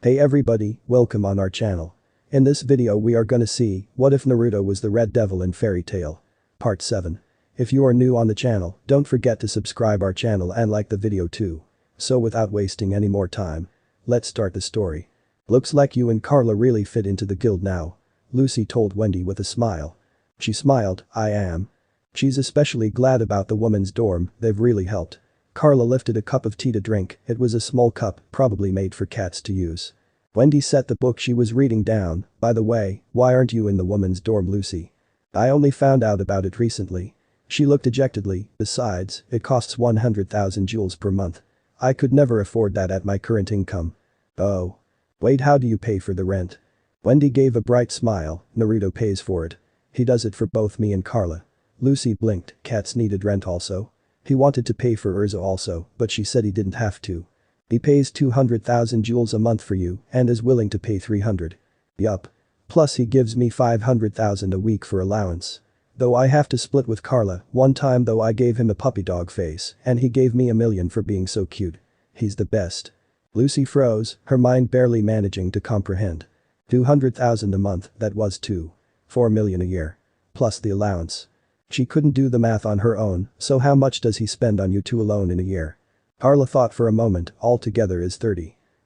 Hey everybody, welcome on our channel. In this video we are gonna see, what if Naruto was the Red Devil in Fairy Tail? Part 7. If you are new on the channel, don't forget to subscribe our channel and like the video too. So without wasting any more time, let's start the story. Looks like you and Carla really fit into the guild now. Lucy told Wendy with a smile. She smiled, I am. She's especially glad about the women's dorm, they've really helped. Carla lifted a cup of tea to drink, it was a small cup, probably made for cats to use. Wendy set the book she was reading down, by the way, why aren't you in the women's dorm, Lucy? I only found out about it recently. She looked dejectedly, besides, it costs 100,000 jewels per month. I could never afford that at my current income. Oh. Wait, how do you pay for the rent? Wendy gave a bright smile, Naruto pays for it. He does it for both me and Carla. Lucy blinked, cats needed rent also. He wanted to pay for Urza also, but she said he didn't have to. He pays 200,000 jewels a month for you and is willing to pay 300. Yup. Plus he gives me 500,000 a week for allowance. Though I have to split with Carla, one time though I gave him a puppy dog face and he gave me 1 million for being so cute. He's the best. Lucy froze, her mind barely managing to comprehend. 200,000 a month, that was 4 million a year. Plus the allowance. She couldn't do the math on her own, so how much does he spend on you two alone in a year? Carla thought for a moment, altogether is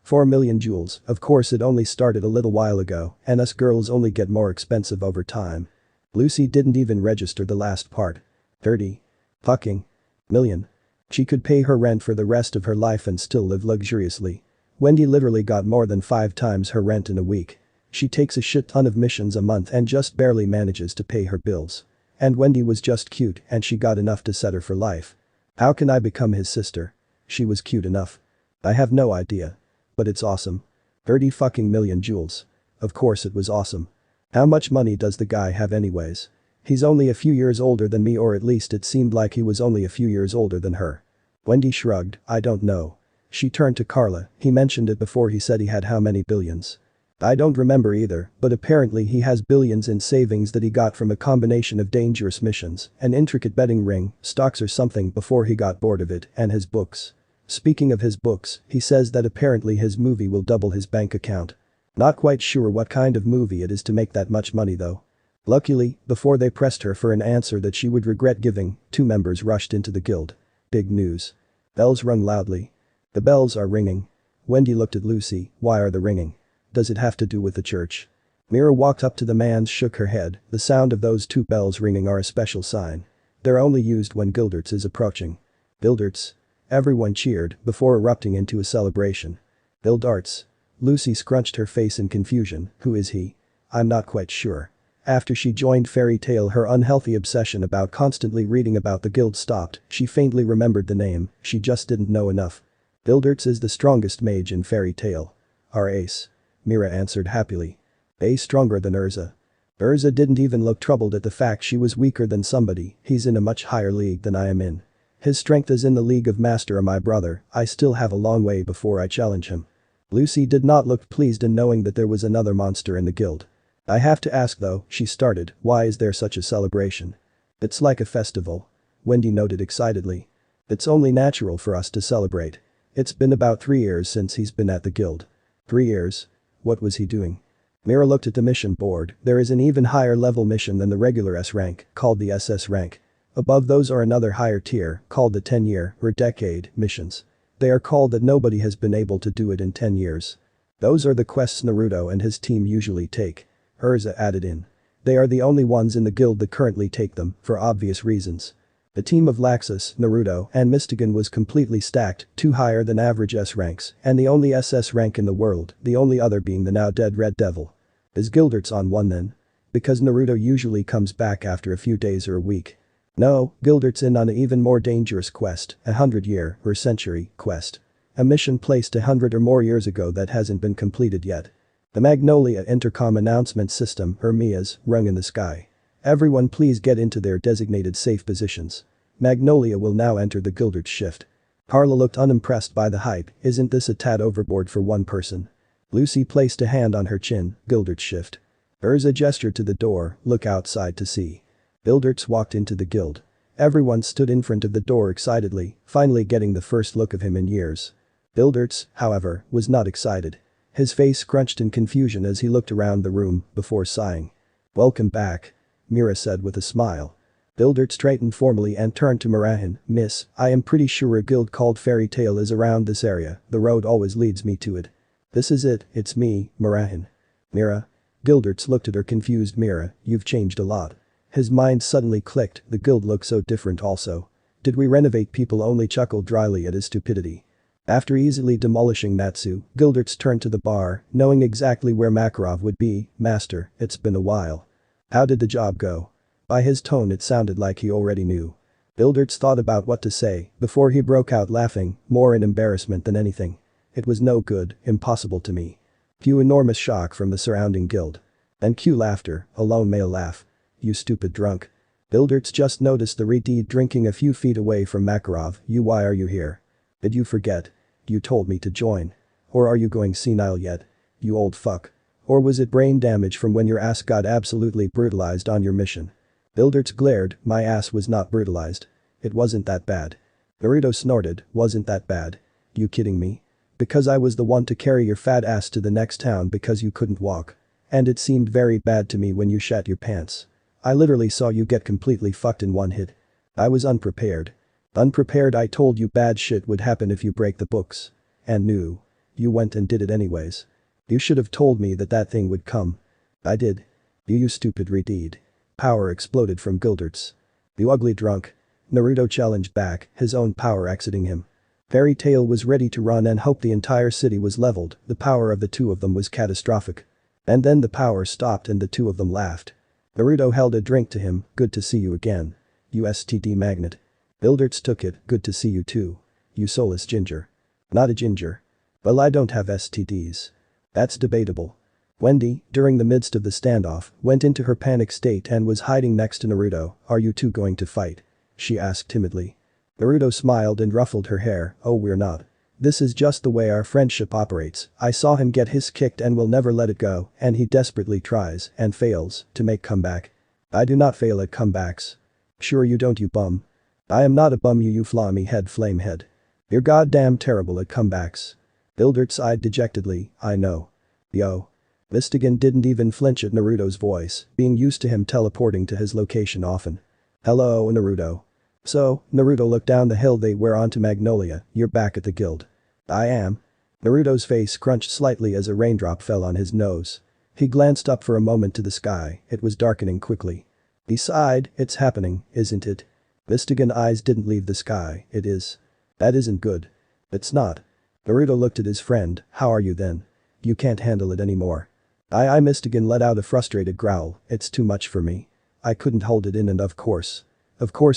4 million jewels, of course it only started a little while ago, and us girls only get more expensive over time. Lucy didn't even register the last part. 30 fucking million. She could pay her rent for the rest of her life and still live luxuriously. Wendy literally got more than 5 times her rent in a week. She takes a shit ton of missions a month and just barely manages to pay her bills. And Wendy was just cute and she got enough to set her for life. How can I become his sister? She was cute enough. I have no idea. But it's awesome. 30 fucking million jewels. Of course it was awesome. How much money does the guy have anyways? He's only a few years older than me, or at least it seemed like he was only a few years older than her. Wendy shrugged, I don't know. She turned to Carla, he mentioned it before, he said he had how many billions? I don't remember either, but apparently he has billions in savings that he got from a combination of dangerous missions, an intricate betting ring, stocks or something before he got bored of it, and his books. Speaking of his books, he says that apparently his movie will double his bank account. Not quite sure what kind of movie it is to make that much money though. Luckily, before they pressed her for an answer that she would regret giving, 2 members rushed into the guild. Big news. Bells rung loudly. The bells are ringing. Wendy looked at Lucy, why are they ringing? Does it have to do with the church? Mira walked up to the man, shook her head, the sound of those 2 bells ringing are a special sign. They're only used when Gilderts is approaching. Gilderts? Everyone cheered before erupting into a celebration. Gilderts? Lucy scrunched her face in confusion, who is he? I'm not quite sure. After she joined Fairy Tail, her unhealthy obsession about constantly reading about the guild stopped, she faintly remembered the name, she just didn't know enough. Gilderts is the strongest mage in Fairy Tail. Our ace. Mira answered happily. Stronger than Urza. Urza didn't even look troubled at the fact she was weaker than somebody, he's in a much higher league than I am in. His strength is in the league of master of my brother, I still have a long way before I challenge him. Lucy did not look pleased in knowing that there was another monster in the guild. I have to ask though, she started, why is there such a celebration? It's like a festival. Wendy noted excitedly. It's only natural for us to celebrate. It's been about 3 years since he's been at the guild. 3 years? What was he doing? Mira looked at the mission board, there is an even higher level mission than the regular S rank, called the SS rank. Above those are another higher tier, called the 10-year, or decade, missions. They are called that nobody has been able to do it in 10 years. Those are the quests Naruto and his team usually take. Urza added in. They are the only ones in the guild that currently take them, for obvious reasons. The team of Laxus, Naruto, and Mystigan was completely stacked, 2 higher than average S ranks, and the only SS rank in the world, the only other being the now dead Red Devil. Is Gilderts on one then? Because Naruto usually comes back after a few days or a week. No, Gilderts in on an even more dangerous quest, a 100-year, or century, quest. A mission placed 100 or more years ago that hasn't been completed yet. The Magnolia Intercom Announcement System, or MIAs, rung in the sky. Everyone please get into their designated safe positions. Magnolia will now enter the Gilderts shift. Carla looked unimpressed by the hype, isn't this a tad overboard for one person? Lucy placed a hand on her chin, Gilderts shift. Urza gestured to the door, look outside to see. Gilderts walked into the guild. Everyone stood in front of the door excitedly, finally getting the first look of him in years. Gilderts, however, was not excited. His face scrunched in confusion as he looked around the room before sighing. "Welcome back," Mira said with a smile. Bildert straightened formally and turned to Mirahin. "Miss, I am pretty sure a guild called Fairy Tail is around this area, the road always leads me to it." "This is it, it's me, Mirahin." "Mira?" Gilderts looked at her confused. "Mira, you've changed a lot." His mind suddenly clicked, the guild looked so different also. "Did we renovate?" People only chuckled dryly at his stupidity. After easily demolishing Natsu, Gilderts turned to the bar, knowing exactly where Makarov would be. "Master, it's been a while. How did the job go?" By his tone it sounded like he already knew. Gilderts thought about what to say before he broke out laughing, more in embarrassment than anything. "It was no good, impossible to me." Cue enormous shock from the surrounding guild. Then cue laughter, a lone male laugh. "You stupid drunk." Gilderts just noticed the Redeed drinking a few feet away from Makarov. Why are you here? Did you forget? You told me to join. Or are you going senile yet? You old fuck. Or was it brain damage from when your ass got absolutely brutalized on your mission?" Gilderts glared. "My ass was not brutalized. It wasn't that bad." Naruto snorted. "Wasn't that bad? You kidding me? Because I was the one to carry your fat ass to the next town because you couldn't walk. And it seemed very bad to me when you shat your pants. I literally saw you get completely fucked in one hit. I was unprepared. Unprepared. I told you bad shit would happen if you break the books. And knew. You went and did it anyways. You should have told me that that thing would come." "I did." You stupid Redeed." Power exploded from Gilderts. "You ugly drunk." Naruto challenged back, his own power exiting him. Fairy Tail was ready to run and hope the entire city was leveled, the power of the two of them was catastrophic. And then the power stopped and the two of them laughed. Naruto held a drink to him. "Good to see you again. You STD magnet." Gilderts took it. "Good to see you too. You soulless ginger." "Not a ginger." "Well, I don't have STDs." "That's debatable." Wendy, during the midst of the standoff, went into her panic state and was hiding next to Naruto. "Are you two going to fight?" she asked timidly. Naruto smiled and ruffled her hair. "Oh, we're not. This is just the way our friendship operates. I saw him get his kicked and will never let it go, and he desperately tries, and fails, to make comeback. I do not fail at comebacks." "Sure you don't, you bum." "I am not a bum, you flammy head flamehead. You're goddamn terrible at comebacks." Gilderts sighed dejectedly. "I know. Yo." Mistigan didn't even flinch at Naruto's voice, being used to him teleporting to his location often. "Hello, Naruto." "So," Naruto looked down the hill they were onto Magnolia. "You're back at the guild." "I am." Naruto's face crunched slightly as a raindrop fell on his nose. He glanced up for a moment to the sky, it was darkening quickly. He sighed. "It's happening, isn't it?" Mistigan's eyes didn't leave the sky. "It is." "That isn't good." "It's not." Naruto looked at his friend. "How are you then? You can't handle it anymore." I Mistigan let out a frustrated growl. "It's too much for me. I couldn't hold it in and of course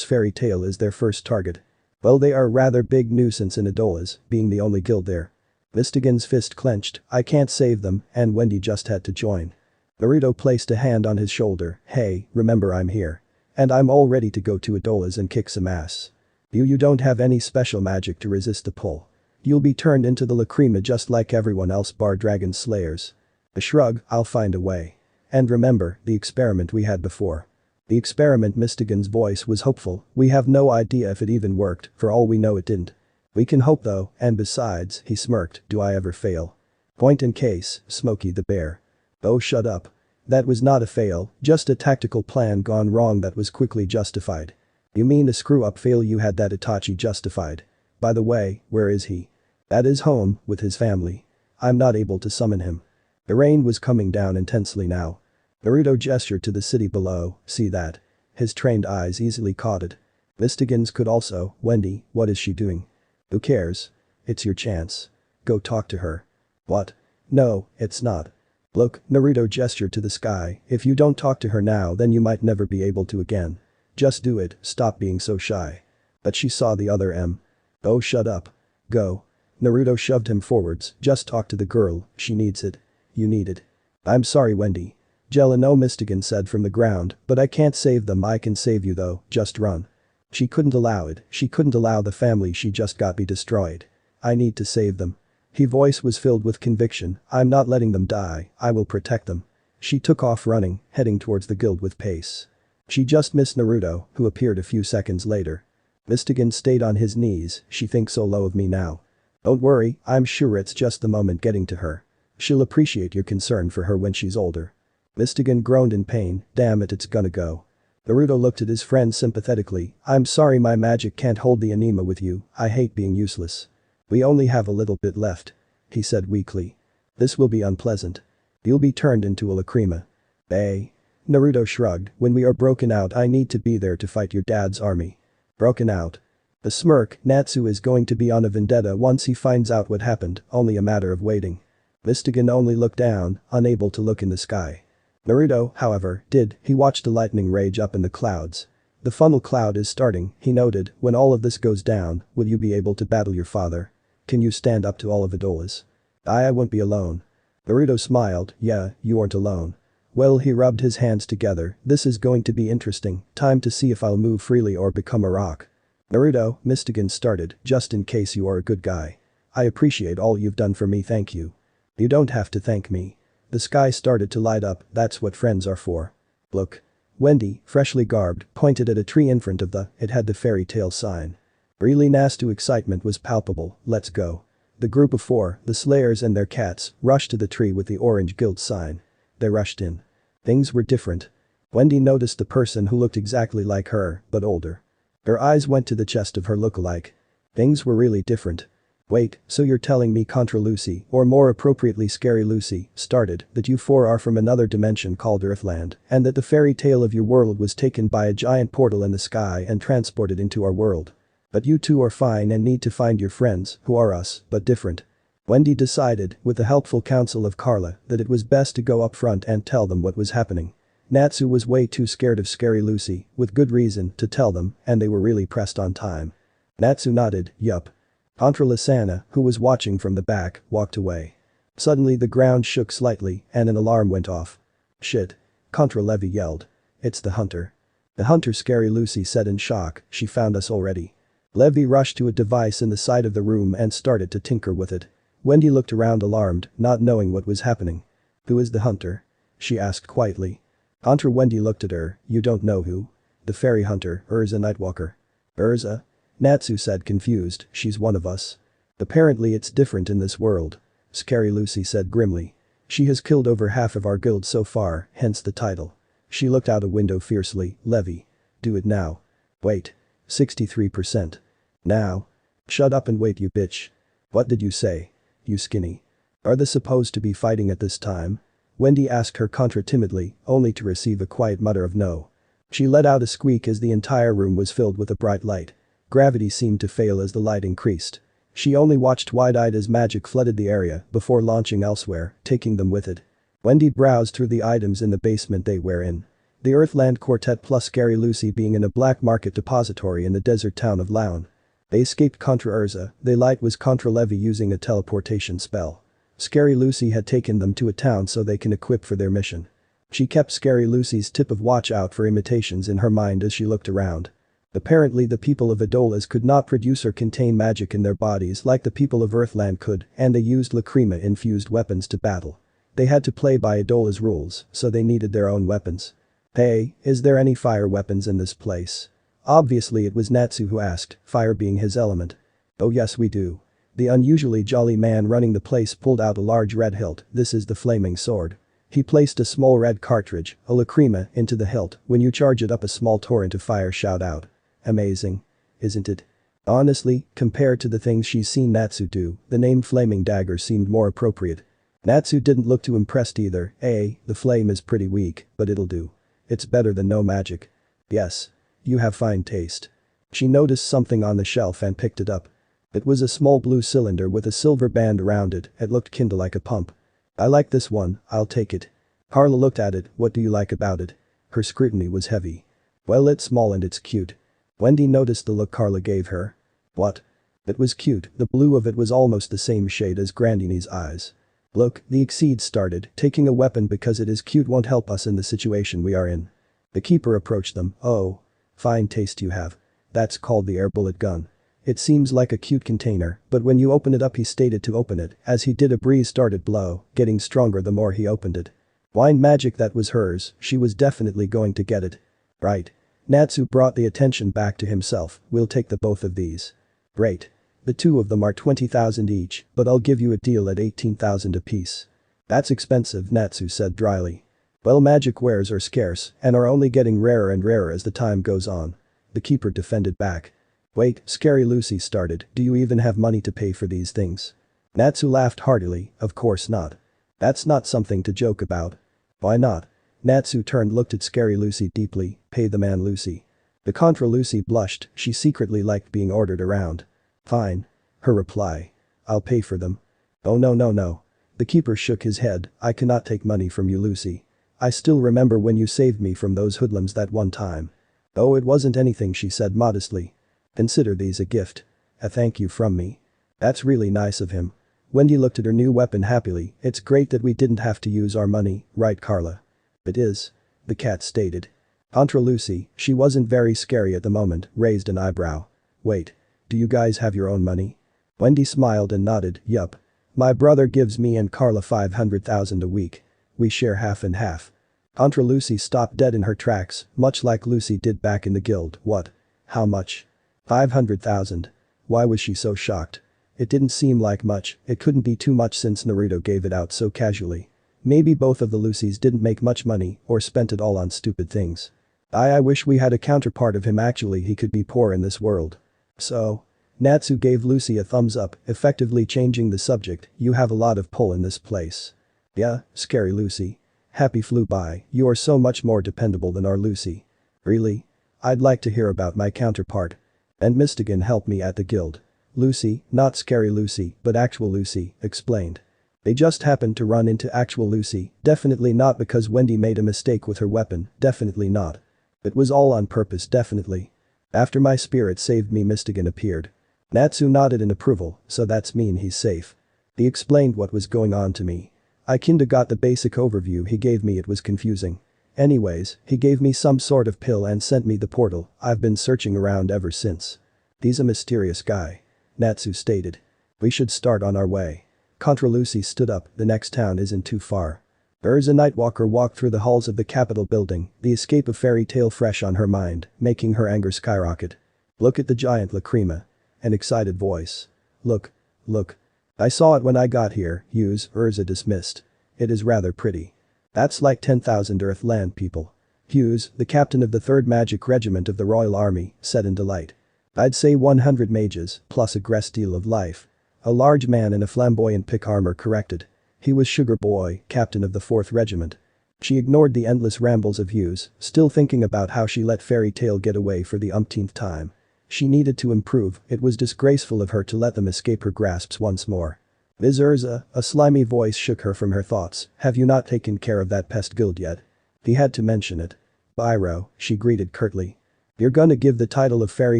Fairy Tail is their first target. Well, they are a rather big nuisance in Adolas, being the only guild there." Mistigan's fist clenched. "I can't save them, and Wendy just had to join." Naruto placed a hand on his shoulder. "Hey, remember I'm here. And I'm all ready to go to Adolas and kick some ass. You don't have any special magic to resist the pull. You'll be turned into the Lacrima just like everyone else bar Dragon Slayers." A shrug. "I'll find a way. And remember, the experiment we had before." "The experiment?" Mistigan's voice was hopeful. "We have no idea if it even worked, for all we know it didn't. We can hope though, and besides," he smirked, "do I ever fail? Point in case, Smokey the Bear." "Oh, shut up. That was not a fail, just a tactical plan gone wrong that was quickly justified." "You mean a screw-up fail you had that Itachi justified? By the way, where is he?" "At his home, with his family. I'm not able to summon him." The rain was coming down intensely now. Naruto gestured to the city below. "See that?" His trained eyes easily caught it. Mistigan's could also. "Wendy, what is she doing?" "Who cares? It's your chance. Go talk to her." "What? No, it's not." "Look," Naruto gestured to the sky, "if you don't talk to her now then you might never be able to again. Just do it, stop being so shy." But she saw the other M. "Oh, shut up. Go." Naruto shoved him forwards. "Just talk to the girl, she needs it. You need it." "I'm sorry, Wendy." "Jello," Mistigan said from the ground, "but I can't save them. I can save you though, just run." She couldn't allow it, she couldn't allow the family she just got be destroyed. "I need to save them." His voice was filled with conviction. "I'm not letting them die, I will protect them." She took off running, heading towards the guild with pace. She just missed Naruto, who appeared a few seconds later. Mistigan stayed on his knees. "She thinks so low of me now." "Don't worry, I'm sure it's just the moment getting to her." She'll appreciate your concern for her when she's older. Mystigan groaned in pain, damn it, it's gonna go. Naruto looked at his friend sympathetically, I'm sorry my magic can't hold the anima with you, I hate being useless. We only have a little bit left. He said weakly. This will be unpleasant. You'll be turned into a lacrima. Eh? Naruto shrugged, when we are broken out I need to be there to fight your dad's army. Broken out. A smirk, Natsu is going to be on a vendetta once he finds out what happened, only a matter of waiting. Mystigan only looked down, unable to look in the sky. Naruto, however, did, he watched the lightning rage up in the clouds. The funnel cloud is starting, he noted, when all of this goes down, will you be able to battle your father? Can you stand up to all of Idola's? I won't be alone. Naruto smiled, yeah, you aren't alone. Well, he rubbed his hands together, this is going to be interesting, time to see if I'll move freely or become a rock. Naruto, Mystigan started, just in case you are a good guy. I appreciate all you've done for me, thank you. You don't have to thank me. The sky started to light up, that's what friends are for. Look. Wendy, freshly garbed, pointed at a tree in front of it had the fairy tale sign. Really nasty excitement was palpable, let's go. The group of four, the Slayers and their cats, rushed to the tree with the orange guild sign. They rushed in. Things were different. Wendy noticed the person who looked exactly like her, but older. Her eyes went to the chest of her look-alike. Things were really different. Wait, so you're telling me Contra Lucy, or more appropriately Scary Lucy, started, that you four are from another dimension called Earthland, and that the fairy tale of your world was taken by a giant portal in the sky and transported into our world. But you two are fine and need to find your friends, who are us, but different. Wendy decided, with the helpful counsel of Carla, that it was best to go up front and tell them what was happening. Natsu was way too scared of Scary Lucy, with good reason, to tell them, and they were really pressed on time. Natsu nodded, yup. Contra Lysana, who was watching from the back, walked away. Suddenly the ground shook slightly, and an alarm went off. Shit. Contra Levy yelled. It's the hunter. The hunter, Scary Lucy said in shock, she found us already. Levy rushed to a device in the side of the room and started to tinker with it. Wendy looked around alarmed, not knowing what was happening. Who is the hunter? She asked quietly. Contra Wendy looked at her, you don't know who? The fairy hunter, Urza Nightwalker. Urza? Natsu said confused, she's one of us. Apparently it's different in this world. Scary Lucy said grimly. She has killed over half of our guild so far, hence the title. She looked out a window fiercely, Levy. Do it now. Wait. 63%. Now. Shut up and wait you bitch. What did you say? You skinny. Are they supposed to be fighting at this time? Wendy asked her Contra timidly, only to receive a quiet mutter of no. She let out a squeak as the entire room was filled with a bright light. Gravity seemed to fail as the light increased. She only watched wide-eyed as magic flooded the area before launching elsewhere, taking them with it. Wendy browsed through the items in the basement they were in. The Earthland Quartet plus Scary Lucy being in a black market depository in the desert town of Laon. They escaped Contra Urza, the light was Contra Levy using a teleportation spell. Scary Lucy had taken them to a town so they can equip for their mission. She kept Scary Lucy's tip of watch out for imitations in her mind as she looked around. Apparently the people of Idola's could not produce or contain magic in their bodies like the people of Earthland could, and they used lacrima-infused weapons to battle. They had to play by Idola's rules, so they needed their own weapons. Hey, is there any fire weapons in this place? Obviously it was Natsu who asked, fire being his element. Oh yes we do. The unusually jolly man running the place pulled out a large red hilt, this is the flaming sword. He placed a small red cartridge, a lacrima, into the hilt, when you charge it up a small torrent of fire shout out. Amazing. Isn't it? Honestly, compared to the things she's seen Natsu do, the name Flaming Dagger seemed more appropriate. Natsu didn't look too impressed either, the flame is pretty weak, but it'll do. It's better than no magic. Yes. You have fine taste. She noticed something on the shelf and picked it up. It was a small blue cylinder with a silver band around it, it looked kinda like a pump. I like this one, I'll take it. Carla looked at it, what do you like about it? Her scrutiny was heavy. Well it's small and it's cute. Wendy noticed the look Carla gave her. What? It was cute, the blue of it was almost the same shade as Grandini's eyes. Look, the Exceed started, taking a weapon because it is cute won't help us in the situation we are in. The keeper approached them, oh. Fine taste you have. That's called the air bullet gun. It seems like a cute container, but when you open it up he stated to open it, as he did a breeze started blow, getting stronger the more he opened it. Wine magic that was hers, she was definitely going to get it. Right. Natsu brought the attention back to himself, we'll take the both of these. Great. The two of them are 20,000 each, but I'll give you a deal at 18,000 apiece. That's expensive, Natsu said dryly. Well, magic wares are scarce and are only getting rarer and rarer as the time goes on. The keeper defended back. Wait, Scary Lucy started, do you even have money to pay for these things? Natsu laughed heartily, of course not. That's not something to joke about. Why not? Natsu turned looked at Scary Lucy deeply, pay the man Lucy. The Contra Lucy blushed, she secretly liked being ordered around. Fine. Her reply. I'll pay for them. Oh no no no. The keeper shook his head, I cannot take money from you Lucy. I still remember when you saved me from those hoodlums that one time. Oh, it wasn't anything, she said modestly. Consider these a gift. A thank you from me. That's really nice of him. Wendy looked at her new weapon happily, it's great that we didn't have to use our money, right Carla? It is. The cat stated. Contra Lucy, she wasn't very scary at the moment, raised an eyebrow. Wait. Do you guys have your own money? Wendy smiled and nodded, yup. My brother gives me and Carla 500,000 a week. We share half and half. Contra Lucy stopped dead in her tracks, much like Lucy did back in the guild. What? How much? 500,000. Why was she so shocked? It didn't seem like much, it couldn't be too much since Naruto gave it out so casually. Maybe both of the Lucys didn't make much money or spent it all on stupid things. I wish we had a counterpart of him, actually he could be poor in this world. So? Natsu gave Lucy a thumbs up, effectively changing the subject, you have a lot of pull in this place. Yeah, Scary Lucy. Happy flew by, you are so much more dependable than our Lucy. Really? I'd like to hear about my counterpart. And Mystigan helped me at the guild. Lucy, not Scary Lucy, but actual Lucy, explained. They just happened to run into actual Lucy, definitely not because Wendy made a mistake with her weapon, definitely not. It was all on purpose, definitely. After my spirit saved me, Mystigan appeared. Natsu nodded in approval, so that's mean he's safe. He explained what was going on to me. I kinda got the basic overview he gave me, it was confusing. Anyways, he gave me some sort of pill and sent me the portal, I've been searching around ever since. He's a mysterious guy. Natsu stated. We should start on our way. Contra Lucy stood up, the next town isn't too far. Urza Nightwalker walked through the halls of the Capitol building, the escape of Fairy Tail fresh on her mind, making her anger skyrocket. Look at the giant Lacrima. An excited voice. Look. Look. I saw it when I got here, Hughes, Urza dismissed. It is rather pretty. That's like 10,000 Earthland people. Hughes, the captain of the 3rd Magic Regiment of the Royal Army, said in delight. I'd say 100 mages, plus a great deal of life. A large man in a flamboyant pick armor corrected. He was Sugar Boy, captain of the 4th Regiment. She ignored the endless rambles of Hughes, still thinking about how she let Fairy Tail get away for the umpteenth time. She needed to improve, it was disgraceful of her to let them escape her grasps once more. Viz Urza, a slimy voice shook her from her thoughts, have you not taken care of that pest guild yet? He had to mention it. Byro, she greeted curtly. You're gonna give the title of Fairy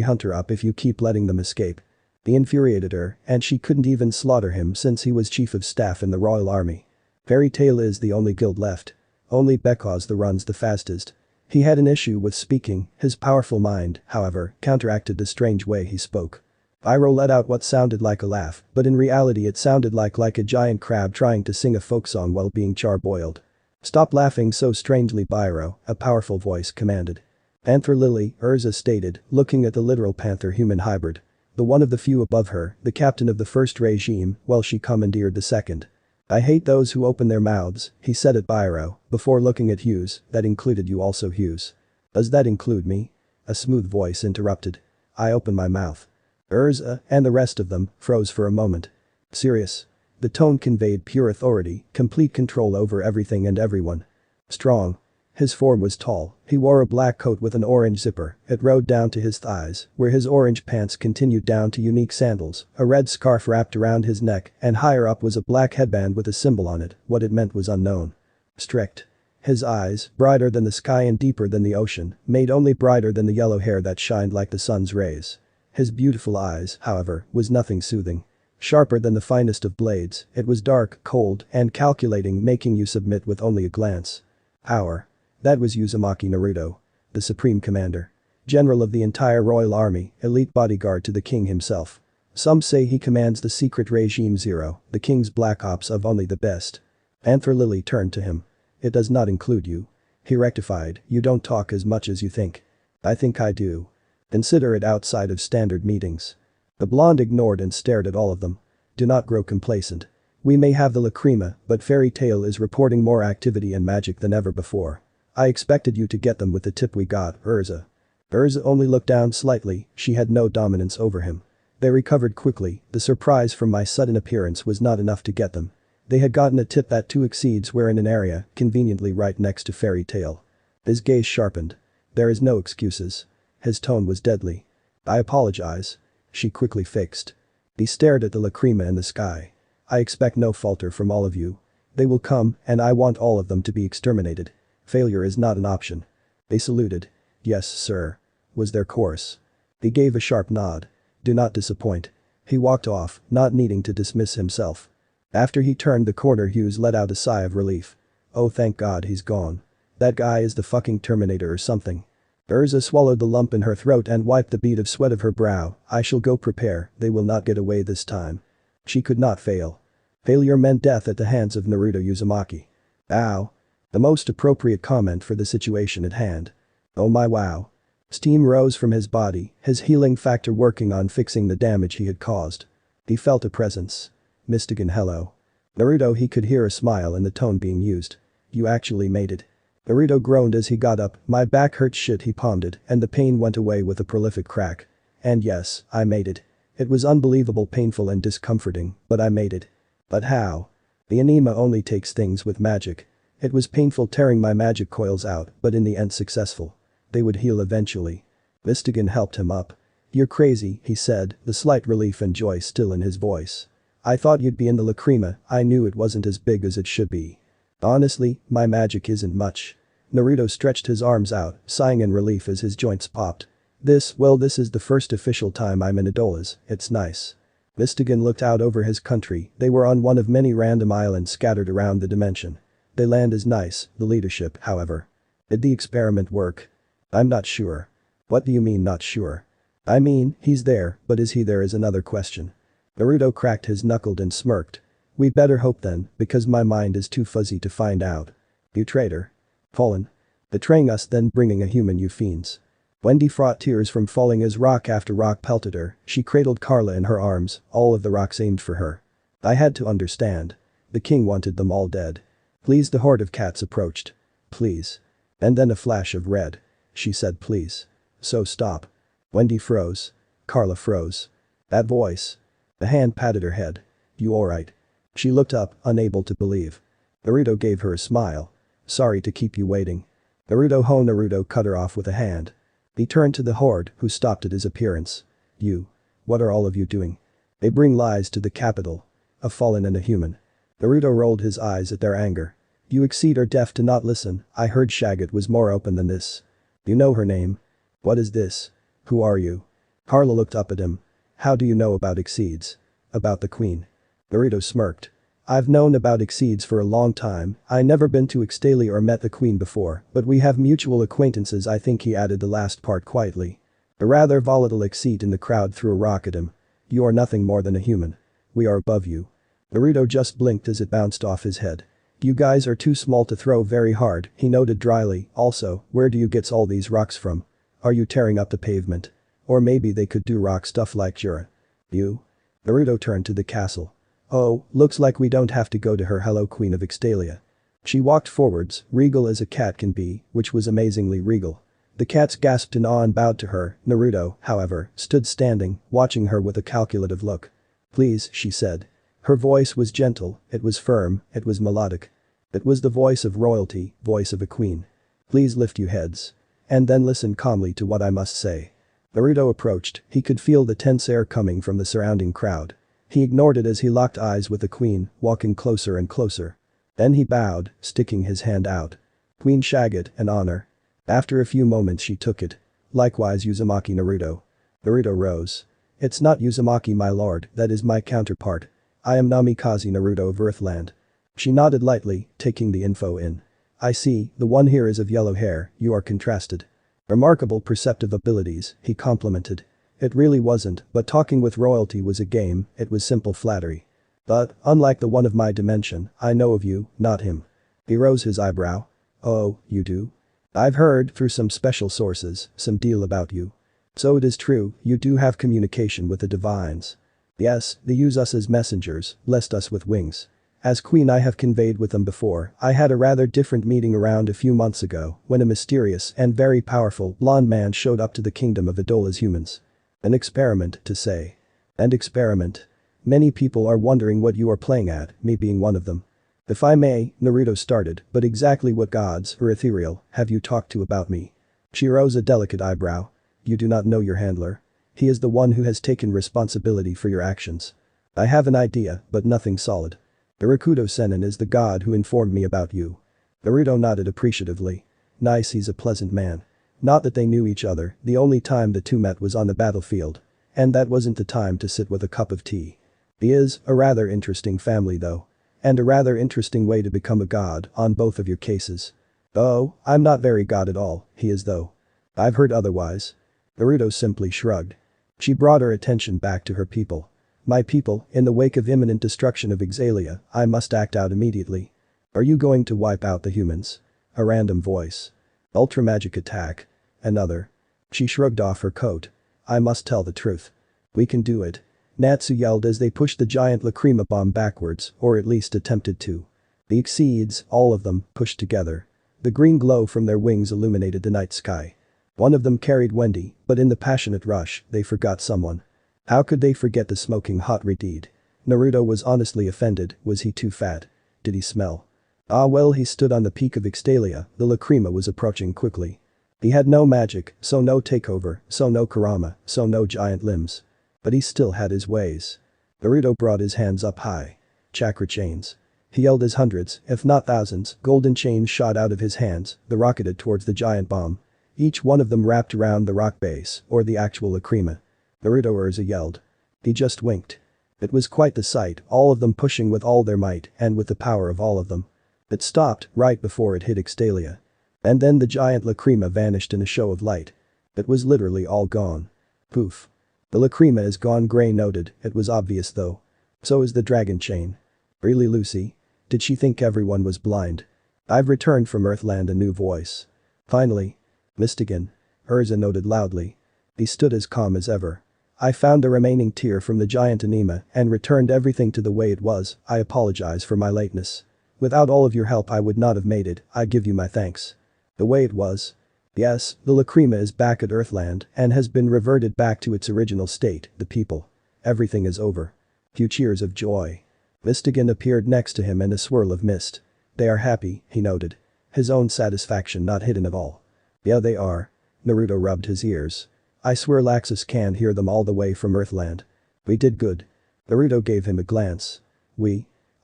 Hunter up if you keep letting them escape. He infuriated her, and she couldn't even slaughter him since he was chief of staff in the Royal Army. Fairy Tail is the only guild left. Only Bekaz the runs the fastest. He had an issue with speaking, his powerful mind, however, counteracted the strange way he spoke. Byro let out what sounded like a laugh, but in reality it sounded like a giant crab trying to sing a folk song while being char-boiled. Stop laughing so strangely, Byro, a powerful voice commanded. Panther Lily, Urza stated, looking at the literal panther-human hybrid. The one of the few above her, the captain of the 1st regime, while she commandeered the 2nd. I hate those who open their mouths, he said at Byro, before looking at Hughes, that included you also Hughes. Does that include me? A smooth voice interrupted. I open my mouth. Urza, and the rest of them, froze for a moment. Serious. The tone conveyed pure authority, complete control over everything and everyone. Strong. His form was tall, he wore a black coat with an orange zipper, it rode down to his thighs, where his orange pants continued down to unique sandals, a red scarf wrapped around his neck, and higher up was a black headband with a symbol on it, what it meant was unknown. Strict. His eyes, brighter than the sky and deeper than the ocean, made only brighter than the yellow hair that shined like the sun's rays. His beautiful eyes, however, was nothing soothing. Sharper than the finest of blades, it was dark, cold, and calculating, making you submit with only a glance. Power. That was Uzumaki Naruto. The supreme commander. General of the entire royal army, elite bodyguard to the king himself. Some say he commands the secret regime Zero, the king's black ops of only the best. Panther Lily turned to him. It does not include you. He rectified, you don't talk as much as you think. I think I do. Consider it outside of standard meetings. The blonde ignored and stared at all of them. Do not grow complacent. We may have the Lacrima, but Fairy Tail is reporting more activity and magic than ever before. I expected you to get them with the tip we got, Urza. Urza only looked down slightly, she had no dominance over him. They recovered quickly, the surprise from my sudden appearance was not enough to get them. They had gotten a tip that 2 exceeds were in an area, conveniently right next to Fairy Tail. His gaze sharpened. There is no excuses. His tone was deadly. I apologize. She quickly fixed. He stared at the Lacrima in the sky. I expect no falter from all of you. They will come, and I want all of them to be exterminated. Failure is not an option. They saluted. Yes, sir. Was their course. He gave a sharp nod. Do not disappoint. He walked off, not needing to dismiss himself. After he turned the corner, Hughes let out a sigh of relief. Oh, thank God he's gone. That guy is the fucking Terminator or something. Urza swallowed the lump in her throat and wiped the bead of sweat of her brow. I shall go prepare, they will not get away this time. She could not fail. Failure meant death at the hands of Naruto Uzumaki. Ow. The most appropriate comment for the situation at hand. Oh my wow. Steam rose from his body, his healing factor working on fixing the damage he had caused. He felt a presence. Mystigan hello. Naruto, he could hear a smile in the tone being used. You actually made it. Naruto groaned as he got up, my back hurt shit, he pondered, and the pain went away with a prolific crack. And yes, I made it. It was unbelievable painful and discomforting, but I made it. But how? The anima only takes things with magic. It was painful tearing my magic coils out, but in the end successful. They would heal eventually. Mystigan helped him up. You're crazy, he said, the slight relief and joy still in his voice. I thought you'd be in the Lacrima, I knew it wasn't as big as it should be. Honestly, my magic isn't much. Naruto stretched his arms out, sighing in relief as his joints popped. This is the first official time I'm in Idola's, it's nice. Mystigan looked out over his country, they were on one of many random islands scattered around the dimension. The land is nice, the leadership, however. Did the experiment work? I'm not sure. What do you mean not sure? I mean, he's there, but is he there is another question. Naruto cracked his knuckled and smirked. We better hope then, because my mind is too fuzzy to find out. You traitor. Fallen. Betraying us then bringing a human you fiends. Wendy fought tears from falling as rock after rock pelted her, she cradled Carla in her arms, all of the rocks aimed for her. I had to understand. The king wanted them all dead. Please, the horde of cats approached. Please. And then a flash of red. She said please. So stop. Wendy froze. Carla froze. That voice. The hand patted her head. You alright? She looked up, unable to believe. Naruto gave her a smile. Sorry to keep you waiting. Naruto cut her off with a hand. He turned to the horde, who stopped at his appearance. You. What are all of you doing? They bring lies to the capital. A fallen and a human. Naruto rolled his eyes at their anger. You exceed are deaf to not listen, I heard Shagat was more open than this. You know her name? What is this? Who are you? Carla looked up at him. How do you know about Exceeds? About the queen. Naruto smirked. I've known about Exceeds for a long time, I never been to Ixtalia or met the queen before, but we have mutual acquaintances, I think he added the last part quietly. A rather volatile Exceed in the crowd threw a rock at him. You are nothing more than a human. We are above you. Naruto just blinked as it bounced off his head. You guys are too small to throw very hard, he noted dryly, also, where do you get all these rocks from? Are you tearing up the pavement? Or maybe they could do rock stuff like Jura. You? Naruto turned to the castle. Oh, looks like we don't have to go to her. Hello, Queen of Ixtalia. She walked forwards, regal as a cat can be, which was amazingly regal. The cats gasped in awe and bowed to her. Naruto, however, stood standing, watching her with a calculative look. Please, she said. Her voice was gentle, it was firm, it was melodic. It was the voice of royalty, voice of a queen. Please lift your heads. And then listen calmly to what I must say. Naruto approached, he could feel the tense air coming from the surrounding crowd. He ignored it as he locked eyes with the queen, walking closer and closer. Then he bowed, sticking his hand out. Queen Shagat, an honor. After a few moments she took it. Likewise Uzumaki Naruto. Naruto rose. It's not Uzumaki my lord, that is my counterpart. I am Namikaze Naruto of Earthland. She nodded lightly, taking the info in. I see, the one here is of yellow hair, you are contrasted. Remarkable perceptive abilities, he complimented. It really wasn't, but talking with royalty was a game, it was simple flattery. But, unlike the one of my dimension, I know of you, not him. He rose his eyebrow. Oh, you do? I've heard, through some special sources, some deal about you. So it is true, you do have communication with the divines. Yes, they use us as messengers, blessed us with wings. As queen I have conveyed with them before, I had a rather different meeting around a few months ago when a mysterious and very powerful blonde man showed up to the kingdom of Idola's humans. An experiment, to say. An experiment. Many people are wondering what you are playing at, me being one of them. If I may, Naruto started, but exactly what gods, or ethereal, have you talked to about me? She rose a delicate eyebrow. You do not know your handler. He is the one who has taken responsibility for your actions. I have an idea, but nothing solid. Irakudo Sennin is the god who informed me about you. Naruto nodded appreciatively. Nice, he's a pleasant man. Not that they knew each other, the only time the two met was on the battlefield. And that wasn't the time to sit with a cup of tea. He is a rather interesting family though. And a rather interesting way to become a god on both of your cases. Oh, I'm not very god at all, he is though. I've heard otherwise. Naruto simply shrugged. She brought her attention back to her people. My people, in the wake of imminent destruction of Exalia, I must act out immediately. Are you going to wipe out the humans? A random voice. Ultra magic attack. Another. She shrugged off her coat. I must tell the truth. We can do it. Natsu yelled as they pushed the giant lacrima bomb backwards, or at least attempted to. The Exceeds, all of them, pushed together. The green glow from their wings illuminated the night sky. One of them carried Wendy, but in the passionate rush, they forgot someone. How could they forget the smoking hot Redeed? Naruto was honestly offended, was he too fat? Did he smell? Ah well, he stood on the peak of Extalia, the lacrima was approaching quickly. He had no magic, so no takeover, so no Kurama, so no giant limbs. But he still had his ways. Naruto brought his hands up high. Chakra chains. He yelled as hundreds, if not thousands, golden chains shot out of his hands, they rocketed towards the giant bomb. Each one of them wrapped around the rock base, or the actual lacrima. Naruto Urza yelled. He just winked. It was quite the sight, all of them pushing with all their might and with the power of all of them. It stopped right before it hit Extalia. And then the giant lacrima vanished in a show of light. It was literally all gone. Poof. The lacrima is gone, Gray noted, it was obvious though. So is the dragon chain. Really, Lucy? Did she think everyone was blind? I've returned from Earthland, a new voice. Finally. Mystigan. Urza noted loudly. He stood as calm as ever. I found the remaining tear from the giant anema and returned everything to the way it was. I apologize for my lateness. Without all of your help I would not have made it, I give you my thanks. The way it was. Yes, the lacrima is back at Earthland and has been reverted back to its original state, the people. Everything is over. Few cheers of joy. Mystigan appeared next to him in a swirl of mist. They are happy, he noted. His own satisfaction not hidden at all. Yeah, they are. Naruto rubbed his ears. I swear Laxus can hear them all the way from Earthland. We did good. Naruto gave him a glance.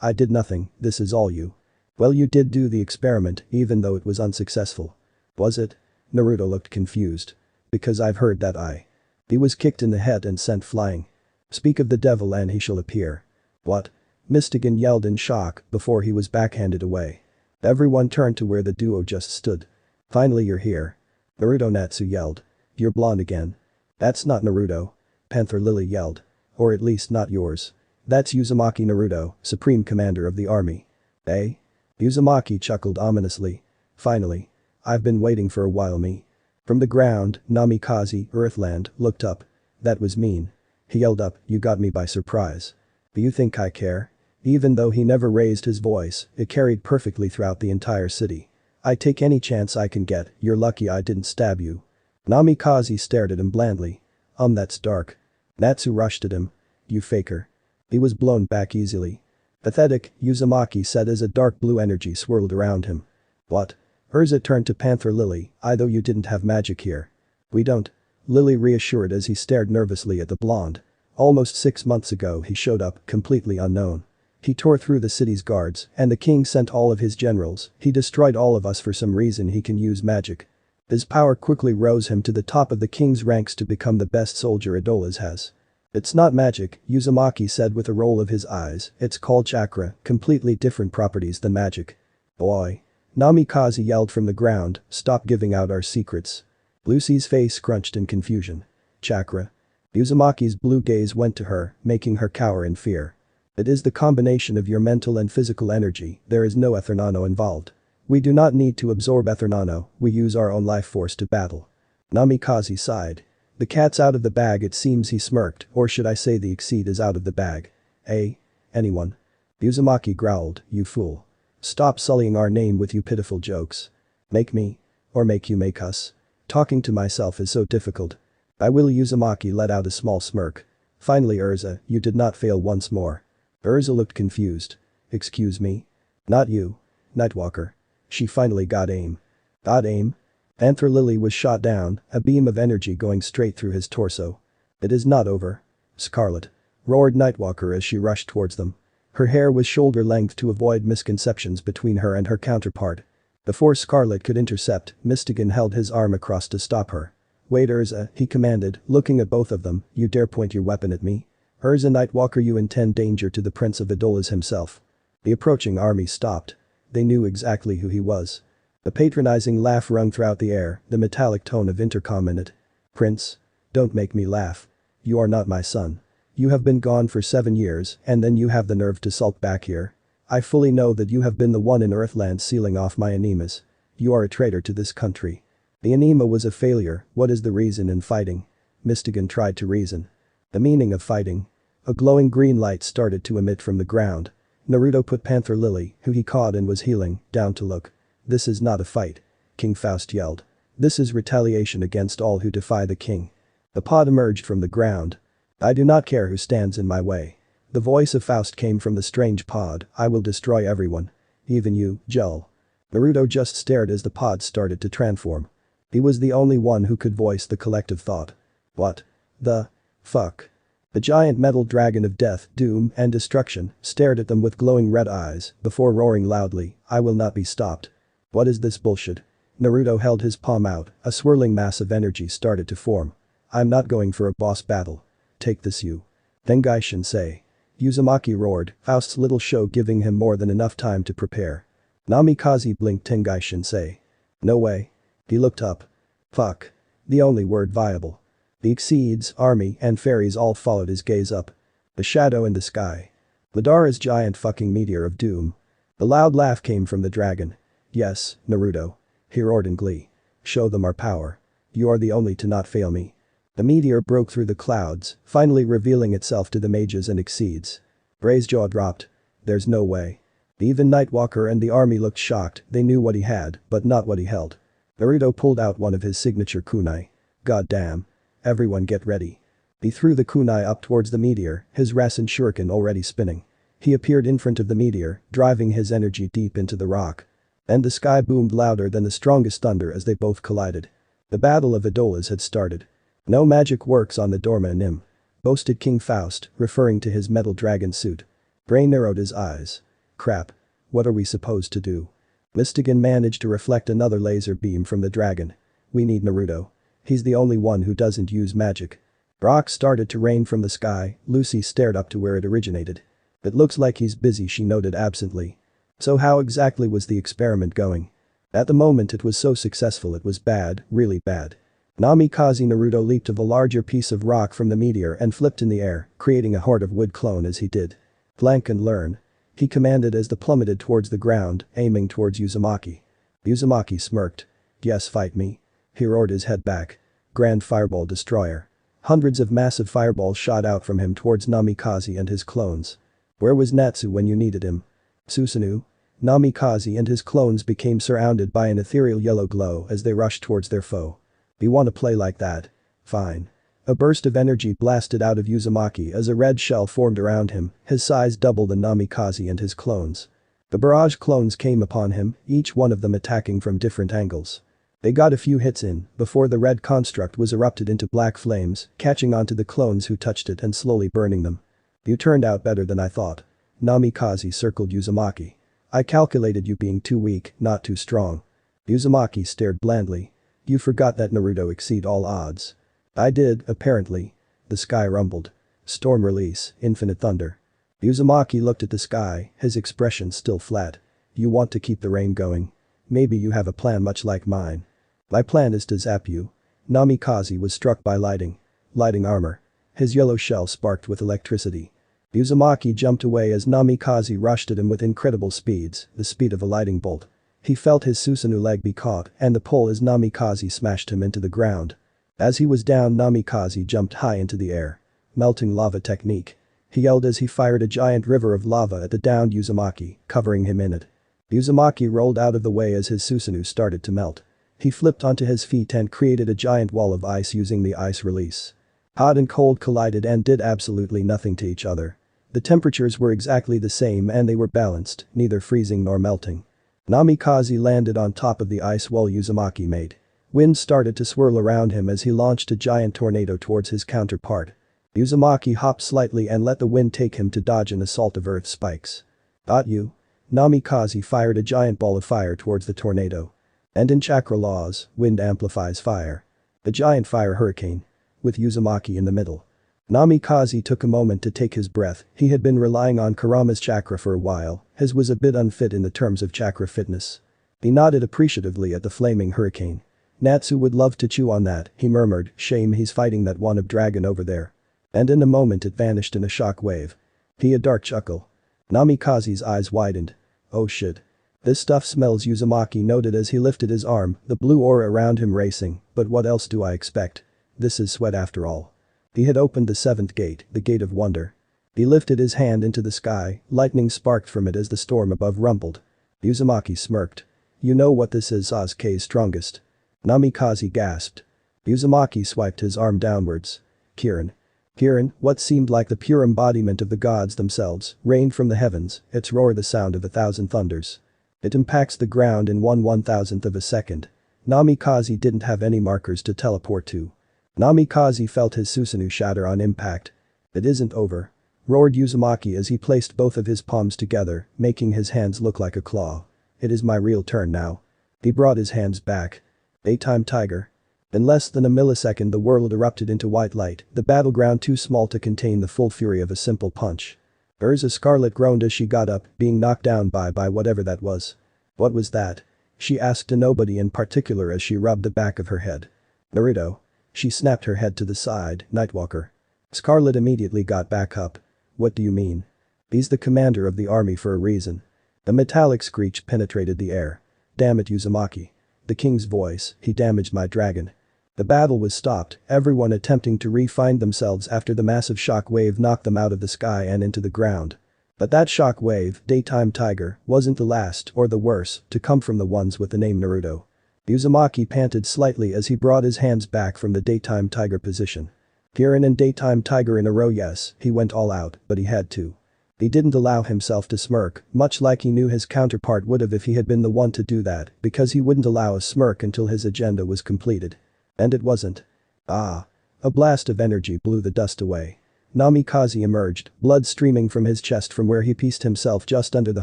I did nothing, this is all you. Well, you did do the experiment, even though it was unsuccessful. Was it? Naruto looked confused. Because I've heard that he was kicked in the head and sent flying. Speak of the devil and he shall appear. What? Mystigan yelled in shock before he was backhanded away. Everyone turned to where the duo just stood. Finally you're here. Naruto Natsu yelled. You're blonde again. That's not Naruto. Panther Lily yelled. Or at least not yours. That's Uzumaki Naruto, Supreme Commander of the army. Eh? Uzumaki chuckled ominously. Finally. I've been waiting for a while, me. From the ground, Namikaze, Earthland, looked up. That was mean. He yelled up, you got me by surprise. Do you think I care? Even though he never raised his voice, it carried perfectly throughout the entire city. I take any chance I can get, you're lucky I didn't stab you. Namikaze stared at him blandly. That's dark. Natsu rushed at him. You faker. He was blown back easily. Pathetic, Uzumaki said as a dark blue energy swirled around him. What? Urza turned to Panther Lily, though you didn't have magic here. We don't. Lily reassured as he stared nervously at the blonde. Almost 6 months ago he showed up, completely unknown. He tore through the city's guards, and the king sent all of his generals, he destroyed all of us for some reason he can use magic. His power quickly rose him to the top of the king's ranks to become the best soldier Idola's has. It's not magic, Uzumaki said with a roll of his eyes, it's called chakra, completely different properties than magic. Boy. Namikaze yelled from the ground, stop giving out our secrets. Lucy's face scrunched in confusion. Chakra. Uzumaki's blue gaze went to her, making her cower in fear. It is the combination of your mental and physical energy, there is no Ethernano involved. We do not need to absorb Ethernano, we use our own life force to battle. Namikaze sighed. The cat's out of the bag, it seems, he smirked, or should I say the exceed is out of the bag. Eh? Anyone? Uzumaki growled, you fool. Stop sullying our name with you pitiful jokes. Make me? Or make you make us? Talking to myself is so difficult. I will. Uzumaki let out a small smirk. Finally, Urza, you did not fail once more. Urza looked confused. Excuse me? Not you. Nightwalker. She finally got aim. Got aim? Panther Lily was shot down, a beam of energy going straight through his torso. It is not over. Scarlet. Roared Nightwalker as she rushed towards them. Her hair was shoulder length to avoid misconceptions between her and her counterpart. Before Scarlet could intercept, Mystigan held his arm across to stop her. Wait, Urza, he commanded, looking at both of them, you dare point your weapon at me? Urza Nightwalker, you intend danger to the Prince of Idolas himself. The approaching army stopped. They knew exactly who he was. A patronizing laugh rung throughout the air, the metallic tone of intercom in it. Prince? Don't make me laugh. You are not my son. You have been gone for 7 years, and then you have the nerve to sulk back here. I fully know that you have been the one in Earthland sealing off my anemas. You are a traitor to this country. The anema was a failure, what is the reason in fighting? Mystigan tried to reason. The meaning of fighting? A glowing green light started to emit from the ground. Naruto put Panther Lily, who he caught and was healing, down to look. This is not a fight. King Faust yelled. This is retaliation against all who defy the king. The pod emerged from the ground. I do not care who stands in my way. The voice of Faust came from the strange pod, I will destroy everyone. Even you, Gel. Naruto just stared as the pod started to transform. He was the only one who could voice the collective thought. What the fuck? The giant metal dragon of death, doom, and destruction stared at them with glowing red eyes before roaring loudly, I will not be stopped. What is this bullshit? Naruto held his palm out, a swirling mass of energy started to form. I'm not going for a boss battle. Take this you. Tengai Shinsei. Uzumaki roared, Faust's little show giving him more than enough time to prepare. Namikaze blinked Tengai Shinsei. No way. He looked up. Fuck. The only word viable. The Exceeds, army, and fairies all followed his gaze up. The shadow in the sky. Madara's giant fucking meteor of doom. The loud laugh came from the dragon. Yes, Naruto. He roared in glee. Show them our power. You are the only to not fail me. The meteor broke through the clouds, finally revealing itself to the mages and Exceeds. Bray's jaw dropped. There's no way. Even Nightwalker and the army looked shocked, they knew what he had, but not what he held. Naruto pulled out one of his signature kunai. God damn. Everyone get ready. He threw the kunai up towards the meteor, his Rasen shuriken already spinning. He appeared in front of the meteor, driving his energy deep into the rock. And the sky boomed louder than the strongest thunder as they both collided. The Battle of Idolas had started. No magic works on the Dorma Nim. Boasted King Faust, referring to his metal dragon suit. Bray narrowed his eyes. Crap. What are we supposed to do? Mystigan managed to reflect another laser beam from the dragon. We need Naruto. He's the only one who doesn't use magic. Rocks started to rain from the sky, Lucy stared up to where it originated. It looks like he's busy, she noted absently. So how exactly was the experiment going? At the moment it was so successful it was bad, really bad. Namikaze Naruto leaped of a larger piece of rock from the meteor and flipped in the air, creating a horde of wood clone as he did. Flank and learn. He commanded as the plummeted towards the ground, aiming towards Uzumaki. Uzumaki smirked. Yes, fight me. He roared his head back. Grand Fireball Destroyer. Hundreds of massive fireballs shot out from him towards Namikaze and his clones. Where was Natsu when you needed him? Susanoo? Namikaze and his clones became surrounded by an ethereal yellow glow as they rushed towards their foe. You want to play like that? Fine. A burst of energy blasted out of Uzumaki as a red shell formed around him, his size double than Namikaze and his clones. The barrage clones came upon him, each one of them attacking from different angles. They got a few hits in before the red construct was erupted into black flames, catching onto the clones who touched it and slowly burning them. You turned out better than I thought. Namikaze circled Uzumaki. I calculated you being too weak, not too strong. Uzumaki stared blandly. You forgot that Naruto exceed all odds. I did, apparently. The sky rumbled. Storm release, infinite thunder. Uzumaki looked at the sky, his expression still flat. You want to keep the rain going? Maybe you have a plan much like mine. My plan is to zap you. Namikaze was struck by lighting armor. His yellow shell sparked with electricity. Uzumaki jumped away as Namikaze rushed at him with incredible speeds, the speed of a lightning bolt. He felt his Susanoo leg be caught and the pull as Namikaze smashed him into the ground. As he was down, Namikaze jumped high into the air. Melting lava technique. He yelled as he fired a giant river of lava at the downed Uzumaki, covering him in it. Uzumaki rolled out of the way as his Susanoo started to melt. He flipped onto his feet and created a giant wall of ice using the ice release. Hot and cold collided and did absolutely nothing to each other. The temperatures were exactly the same and they were balanced, neither freezing nor melting. Namikaze landed on top of the ice wall Uzumaki made. Wind started to swirl around him as he launched a giant tornado towards his counterpart. Uzumaki hopped slightly and let the wind take him to dodge an assault of earth spikes. Got you? Namikaze fired a giant ball of fire towards the tornado. And in chakra laws, wind amplifies fire. A giant fire hurricane. With Uzumaki in the middle. Namikaze took a moment to take his breath. He had been relying on Kurama's chakra for a while, his was a bit unfit in the terms of chakra fitness. He nodded appreciatively at the flaming hurricane. Natsu would love to chew on that, he murmured, shame he's fighting that one of dragon over there. And in a moment it vanished in a shock wave. A dark chuckle. Namikaze's eyes widened. Oh shit. This stuff smells, Uzumaki noted as he lifted his arm, the blue aura around him racing, but what else do I expect? This is sweat after all. He had opened the seventh gate, the gate of wonder. He lifted his hand into the sky, lightning sparked from it as the storm above rumbled. Uzumaki smirked. You know what this is, Sasuke's strongest. Namikaze gasped. Uzumaki swiped his arm downwards. Kirin. Kirin, what seemed like the pure embodiment of the gods themselves, rained from the heavens, its roar the sound of 1,000 thunders. It impacts the ground in 1/1000th of a second. Namikaze didn't have any markers to teleport to. Namikaze felt his Susanoo shatter on impact. It isn't over. Roared Uzumaki as he placed both of his palms together, making his hands look like a claw. It is my real turn now. He brought his hands back. Daytime Tiger. In less than a millisecond the world erupted into white light, the battleground too small to contain the full fury of a simple punch. Urza Scarlet groaned as she got up, being knocked down by whatever that was. What was that? She asked to nobody in particular as she rubbed the back of her head. Naruto. She snapped her head to the side, Nightwalker. Scarlet immediately got back up. What do you mean? He's the commander of the army for a reason. A metallic screech penetrated the air. Damn it, Uzumaki. The king's voice, he damaged my dragon. The battle was stopped, everyone attempting to re-find themselves after the massive shock wave knocked them out of the sky and into the ground. But that shock wave, Daytime Tiger, wasn't the last or the worst to come from the ones with the name Naruto. Uzumaki panted slightly as he brought his hands back from the Daytime Tiger position. Kirin and Daytime Tiger in a row, yes, he went all out, but he had to. He didn't allow himself to smirk, much like he knew his counterpart would have if he had been the one to do that, because he wouldn't allow a smirk until his agenda was completed. And it wasn't. Ah. A blast of energy blew the dust away. Namikaze emerged, blood streaming from his chest from where he pieced himself just under the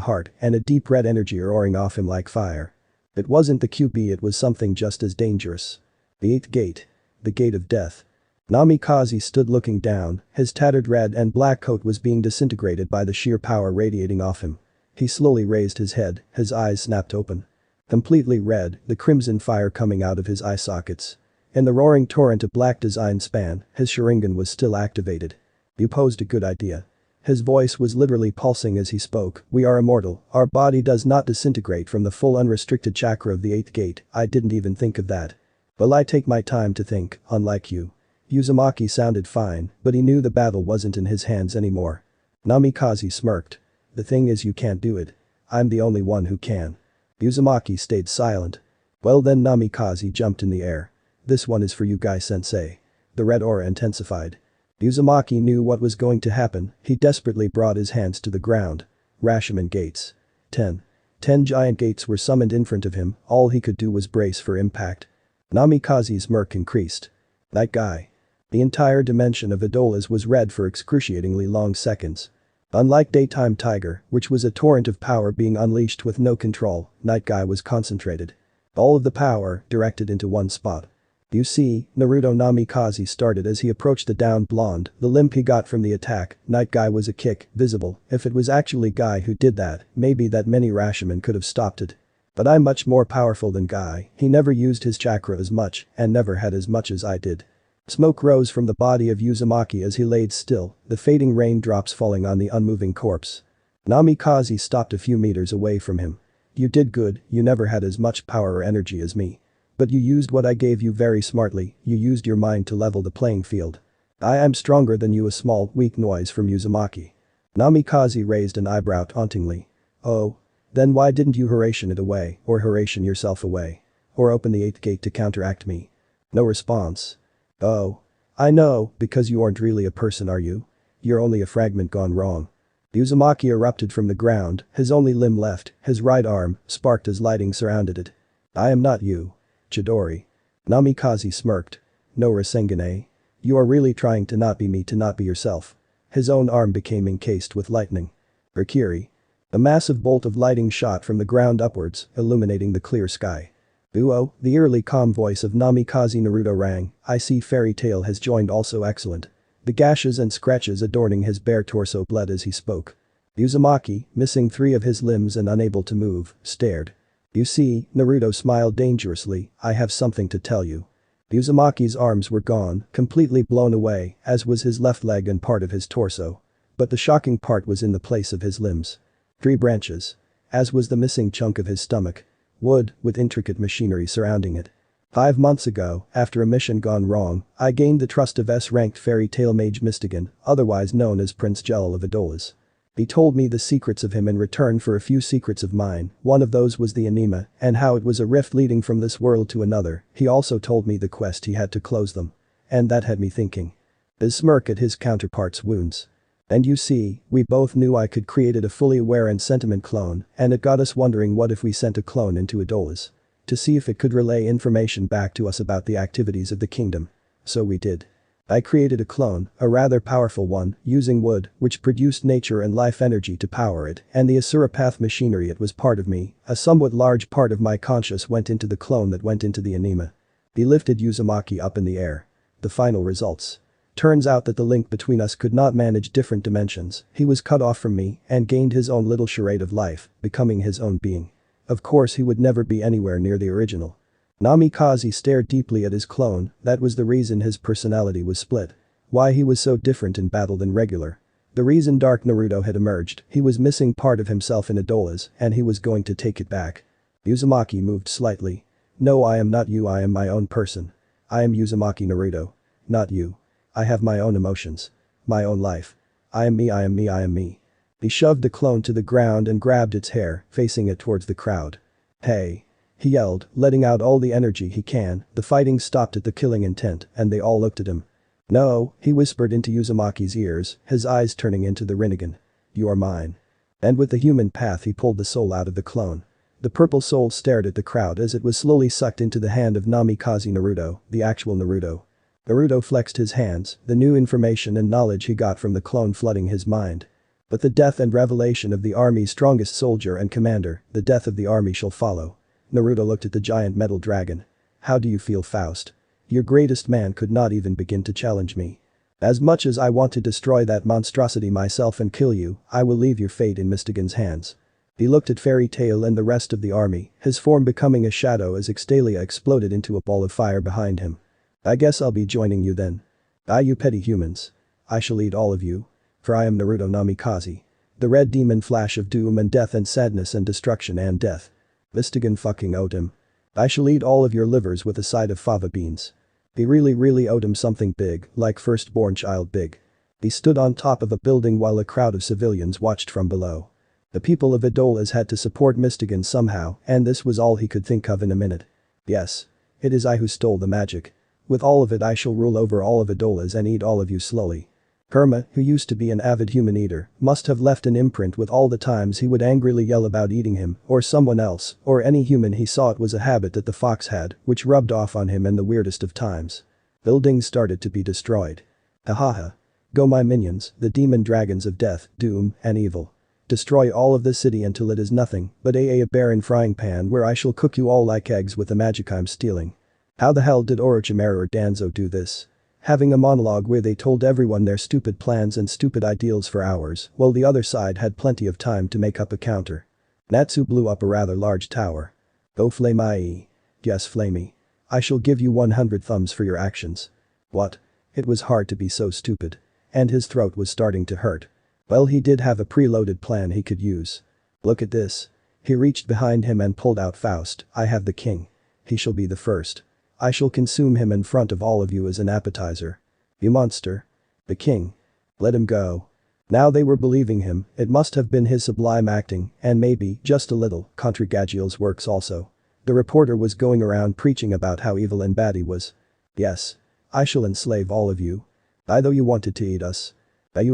heart and a deep red energy roaring off him like fire. It wasn't the QB, it was something just as dangerous. The 8th gate. The gate of death. Namikaze stood looking down, his tattered red and black coat was being disintegrated by the sheer power radiating off him. He slowly raised his head, his eyes snapped open. Completely red, the crimson fire coming out of his eye sockets. In the roaring torrent of black design span, his Sharingan was still activated. You posed a good idea. His voice was literally pulsing as he spoke. We are immortal, our body does not disintegrate from the full unrestricted chakra of the 8th gate, I didn't even think of that. Well, I take my time to think, unlike you. Uzumaki sounded fine, but he knew the battle wasn't in his hands anymore. Namikaze smirked. The thing is, you can't do it. I'm the only one who can. Uzumaki stayed silent. Well then, Namikaze jumped in the air. This one is for you, Guy-sensei. The red aura intensified. Uzumaki knew what was going to happen, he desperately brought his hands to the ground. Rashomon gates. 10 giant gates were summoned in front of him, all he could do was brace for impact. Namikaze's smirk increased. That guy. The entire dimension of Idolas was red for excruciatingly long seconds. Unlike Daytime Tiger, which was a torrent of power being unleashed with no control, Night Guy was concentrated. All of the power directed into one spot. You see, Naruto. Namikaze started as he approached the downed blonde, the limp he got from the attack, Night Guy was a kick, visible, if it was actually Guy who did that, maybe that many Rashomon could have stopped it. But I'm much more powerful than Guy, he never used his chakra as much, and never had as much as I did. Smoke rose from the body of Uzumaki as he laid still, the fading raindrops falling on the unmoving corpse. Namikaze stopped a few meters away from him. You did good, you never had as much power or energy as me. But you used what I gave you very smartly, you used your mind to level the playing field. I am stronger than you, a small, weak noise from Uzumaki. Namikaze raised an eyebrow tauntingly. Oh. Then why didn't you Horatian it away, or Horatian yourself away? Or open the 8th gate to counteract me? No response. Oh. I know, because you aren't really a person, are you? You're only a fragment gone wrong. Uzumaki erupted from the ground, his only limb left, his right arm, sparked as lighting surrounded it. I am not you. Chidori. Namikaze smirked. No Rasengan. You are really trying to not be me, to not be yourself. His own arm became encased with lightning. Rikiri. A massive bolt of lighting shot from the ground upwards, illuminating the clear sky. Uo, the eerily calm voice of Namikaze Naruto rang, I see Fairy Tail has joined, also excellent. The gashes and scratches adorning his bare torso bled as he spoke. Uzumaki, missing 3 of his limbs and unable to move, stared. You see, Naruto smiled dangerously, I have something to tell you. Uzumaki's arms were gone, completely blown away, as was his left leg and part of his torso. But the shocking part was in the place of his limbs. 3 branches. As was the missing chunk of his stomach. Wood, with intricate machinery surrounding it. 5 months ago, after a mission gone wrong, I gained the trust of S-ranked Fairy Tail Mage Mystigan, otherwise known as Prince Jell of Adolas. He told me the secrets of him in return for a few secrets of mine, one of those was the anima, and how it was a rift leading from this world to another. He also told me the quest he had to close them. And that had me thinking. His smirk at his counterpart's wounds. And you see, we both knew I could create a fully aware and sentiment clone, and it got us wondering, what if we sent a clone into Adolas? To see if it could relay information back to us about the activities of the kingdom. So we did. I created a clone, a rather powerful one, using wood, which produced nature and life energy to power it, and the Asura Path machinery. It was part of me, a somewhat large part of my conscious went into the clone that went into the anima. He lifted Uzumaki up in the air. The final results. Turns out that the link between us could not manage different dimensions, he was cut off from me and gained his own little charade of life, becoming his own being. Of course he would never be anywhere near the original. Namikaze stared deeply at his clone, that was the reason his personality was split. Why he was so different in battle than regular. The reason Dark Naruto had emerged, he was missing part of himself in Adolas and he was going to take it back. Uzumaki moved slightly. No, I am not you, I am my own person. I am Uzumaki Naruto. Not you. I have my own emotions. My own life. I am me, I am me, I am me. He shoved the clone to the ground and grabbed its hair, facing it towards the crowd. Hey. He yelled, letting out all the energy he can. The fighting stopped at the killing intent and they all looked at him. No, he whispered into Uzumaki's ears, his eyes turning into the Rinnegan. You are mine. And with the human path he pulled the soul out of the clone. The purple soul stared at the crowd as it was slowly sucked into the hand of Namikaze Naruto, the actual Naruto. Naruto flexed his hands, the new information and knowledge he got from the clone flooding his mind. But the death and revelation of the army's strongest soldier and commander, the death of the army shall follow. Naruto looked at the giant metal dragon. How do you feel, Faust? Your greatest man could not even begin to challenge me. As much as I want to destroy that monstrosity myself and kill you, I will leave your fate in Mystigan's hands. He looked at Fairy Tail and the rest of the army, his form becoming a shadow as Extalia exploded into a ball of fire behind him. I guess I'll be joining you then. You petty humans. I shall eat all of you. For I am Naruto Namikaze. The red demon flash of doom and death and sadness and destruction and death. Mystigan fucking owed him. I shall eat all of your livers with a side of fava beans. He really owed him something big, like firstborn child big. He stood on top of a building while a crowd of civilians watched from below. The people of Adolas had to support Mystigan somehow, and this was all he could think of in a minute. Yes. It is I who stole the magic. With all of it I shall rule over all of Adolas and eat all of you slowly. Kurama, who used to be an avid human eater, must have left an imprint with all the times he would angrily yell about eating him, or someone else, or any human he saw. It was a habit that the fox had, which rubbed off on him in the weirdest of times. Buildings started to be destroyed. Hahaha. Go my minions, the demon dragons of death, doom, and evil. Destroy all of this city until it is nothing but a barren frying pan where I shall cook you all like eggs with the magic I'm stealing. How the hell did Orochimaru or Danzo do this? Having a monologue where they told everyone their stupid plans and stupid ideals for hours, while the other side had plenty of time to make up a counter. Natsu blew up a rather large tower. Go flame-ie. Yes, flamey. I shall give you 100 thumbs for your actions. What? It was hard to be so stupid. And his throat was starting to hurt. Well, he did have a preloaded plan he could use. Look at this. He reached behind him and pulled out Faust. I have the king. He shall be the first. I shall consume him in front of all of you as an appetizer. You monster. The king. Let him go. Now they were believing him, it must have been his sublime acting, and maybe, just a little, Contragaggial's works also. The reporter was going around preaching about how evil and bad he was. Yes. I shall enslave all of you. I though you wanted to eat us. I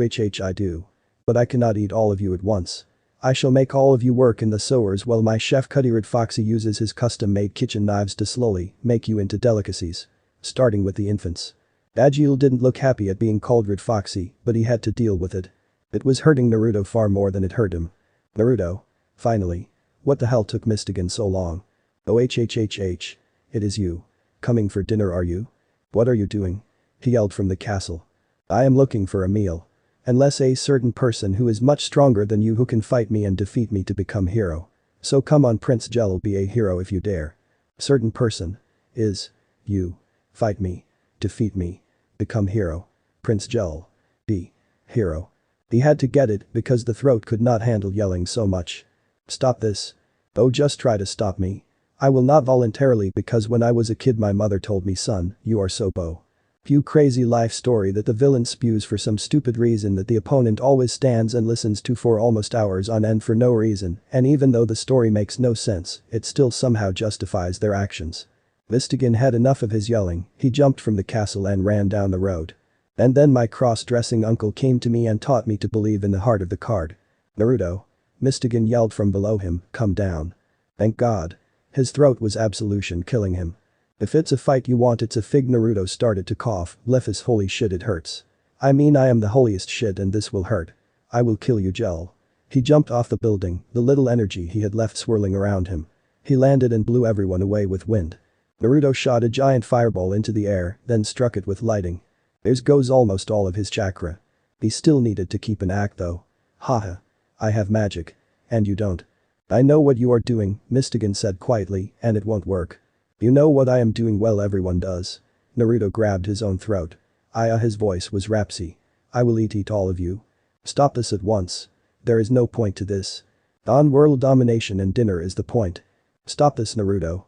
do. But I cannot eat all of you at once. I shall make all of you work in the sewers while my chef Cuttyred Foxy uses his custom-made kitchen knives to slowly make you into delicacies. Starting with the infants. Agil didn't look happy at being called Red Foxy, but he had to deal with it. It was hurting Naruto far more than it hurt him. Naruto. Finally. What the hell took Mystigan so long? It is you. Coming for dinner are you? What are you doing? He yelled from the castle. I am looking for a meal. Unless a certain person who is much stronger than you who can fight me and defeat me to become hero. So come on Prince Gel, be a hero if you dare. Certain person. Is. You. Fight me. Defeat me. Become hero. Prince Gel. Be. Hero. He had to get it because the throat could not handle yelling so much. Stop this. Oh, just try to stop me. I will not voluntarily because when I was a kid my mother told me, son, you are so bow. You crazy life story that the villain spews for some stupid reason that the opponent always stands and listens to for almost hours on end for no reason, and even though the story makes no sense, it still somehow justifies their actions. Mystigan had enough of his yelling, he jumped from the castle and ran down the road. And then my cross-dressing uncle came to me and taught me to believe in the heart of the card. Naruto. Mystigan yelled from below him, come down. Thank God. His throat was absolution killing him. If it's a fight you want it's a fig. Naruto started to cough, Lephis holy shit it hurts. I mean I am the holiest shit and this will hurt. I will kill you Gel. He jumped off the building, the little energy he had left swirling around him. He landed and blew everyone away with wind. Naruto shot a giant fireball into the air, then struck it with lightning. There goes almost all of his chakra. He still needed to keep an act though. Haha. I have magic. And you don't. I know what you are doing, Mystigan said quietly, and it won't work. You know what I am doing well everyone does. Naruto grabbed his own throat. His voice was rapsy. I will eat all of you. Stop this at once. There is no point to this. On-world domination and dinner is the point. Stop this Naruto.